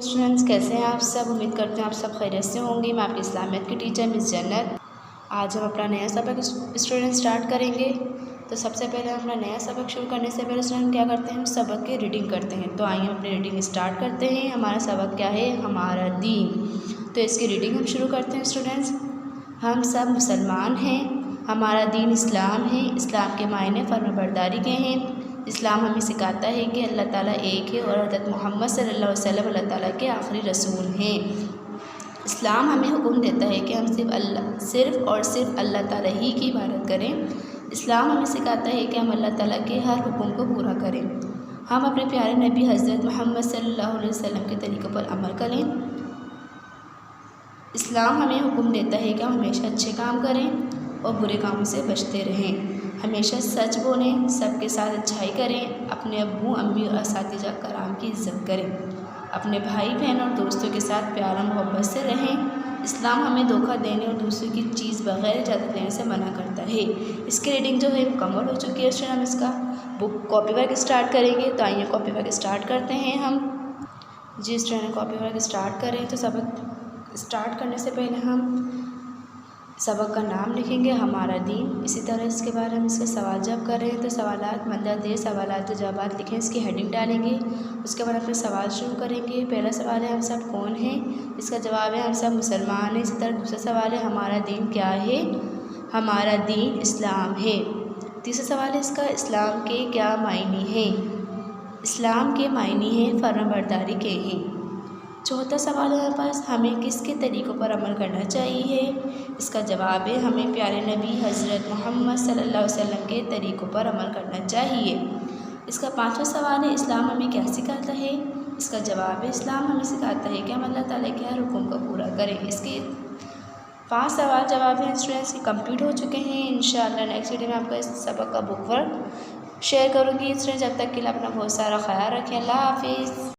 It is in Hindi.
स्टूडेंट्स, कैसे हैं आप सब। उम्मीद करते हैं आप सब खैरियत से होंगे। मैं आपकी इस्लामियत की टीचर मिस जन्नत। आज हम अपना नया सबक स्टूडेंट स्टार्ट करेंगे। तो सबसे पहले हम अपना नया सबक शुरू करने से पहले स्टूडेंट क्या करते हैं, हम सबक की रीडिंग करते हैं। तो आइए हम अपनी रीडिंग स्टार्ट करते हैं। हमारा सबक क्या है, हमारा दीन। तो इसकी रीडिंग हम शुरू करते हैं स्टूडेंट्स। हम सब मुसलमान हैं, हमारा दीन इस्लाम है। इस्लाम के मायने फर्माबरदारी के हैं। इस्लाम हमें सिखाता है कि अल्लाह ताला एक है और हज़रत मोहम्मद सल्लल्लाहु अलैहि वसल्लम अल्लाह ताला के आखिरी रसूल हैं। इस्लाम हमें हुक्म देता है कि हम सिर्फ़ अल्लाह ताला ही की इबादत करें। इस्लाम हमें सिखाता है कि हम अल्लाह ताला के हर हुक्म को पूरा करें। हम अपने प्यारे नबी हज़रत मोहम्मद सल्लल्लाहु अलैहि वसल्लम के तरीक़ों पर अमल करें। इस्लाम हमें हुक्म देता है कि हम हमेशा अच्छे काम करें और बुरे कामों से बचते रहें। हमेशा सच बोलें, सबके साथ अच्छाई करें, अपने अब्बू अम्मी और असातिज़ा कराम की इज़्ज़त करें, अपने भाई बहन और दोस्तों के साथ प्यार और मोहब्बत से रहें। इस्लाम हमें धोखा देने और दूसरों की चीज़ बग़ैर इजाज़त लेने से मना करता है। इसकी रीडिंग जो है मुकम्मल हो चुकी है स्टूडेंट। हम इसका बुक कॉपी वर्क स्टार्ट करेंगे। तो आइए कॉपी वर्क स्टार्ट करते हैं हम। जी स्टूडेंट, कॉपी वर्क स्टार्ट करें। तो सबक स्टार्ट करने से पहले हम सबक का नाम लिखेंगे, हमारा दीन। इसी तरह इसके बाद हम इसका सवाल जवाब कर रहे हैं। तो सवालात मतलब दे सवालात जवाब लिखें, इसकी हेडिंग डालेंगे। उसके बाद अपने सवाल शुरू करेंगे। पहला सवाल है, हम सब कौन हैं। इसका जवाब है, हम सब मुसलमान हैं। इसी तरह दूसरा सवाल है, हमारा दीन क्या है। हमारा दीन इस्लाम है। तीसरा सवाल है इसका, इस्लाम के क्या मायने हैं। इस्लाम के मायने हैं फर्माबरदारी के हैं। चौथा सवाल है हमारे पास, हमें किसके तरीक़ों पर अमल करना चाहिए। इसका जवाब है, हमें प्यारे नबी हज़रत मोहम्मद सल्लल्लाहु अलैहि वसल्लम के तरीक़ों पर अमल करना चाहिए। इसका पांचवा सवाल है, इस्लाम हमें क्या सिखाता है। इसका जवाब है, इस्लाम हमें सिखाता है कि हम अल्लाह ताला के हर हुक्म को पूरा करें। इसके 5 सवाल जवाब हैं स्टूडेंट्स की कंप्लीट हो चुके हैं। इंशाअल्लाह नेक्स्ट वीडियो में आपका इस सबक का बुक वर्क शेयर करूँगी। स्टूडेंट्स, जब तक के लिए अपना बहुत सारा ख्याल रखें। अल्लाह हाफिज़।